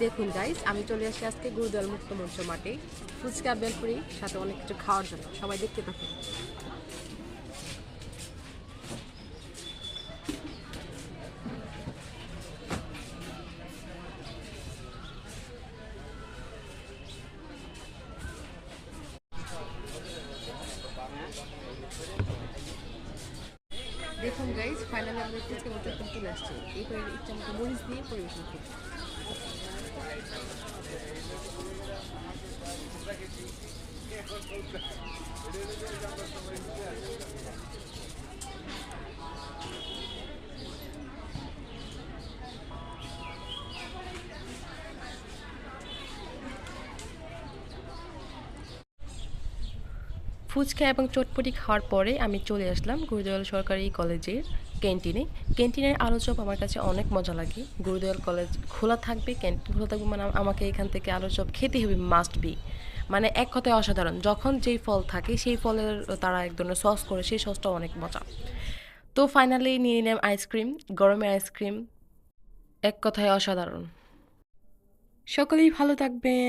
দেখুন গাইস, আমি চলে আসি আজকে গুরুদয়াল মুক্ত মঞ্চ মাঠে ফুচকা বেলপুরি সাথে অনেক কিছু খাওয়ার জন্য। সবাই দেখতে থাকুন। দেখুন গাইস, ফাইনালি আমাদের ফুচকা মতো একদম চলে আসছে। এই করে ইচ্ছা মতো মরিচ দিয়ে পরিবেশন করছি। ফুচকা এবং চটপটি খাওয়ার পরে আমি চলে আসলাম গুরুদয়াল সরকারি কলেজের ক্যান্টিনে। ক্যান্টিনের আলু চপ আমার কাছে অনেক মজা লাগে। গুরুদয়াল কলেজ খোলা থাকবে, ক্যান্টিন খোলা থাকবে মানে আমাকে এখান থেকে আলু চপ খেতে হবে, মাস্ট বি। মানে এক কথায় অসাধারণ। যখন যেই ফল থাকে সেই ফলের তারা এক ধরনের সস করে, সেই সসটা অনেক মজা। তো ফাইনালি নিয়ে নিলাম আইসক্রিম, গরমের আইসক্রিম, এক কথায় অসাধারণ। সকলেই ভালো থাকবেন।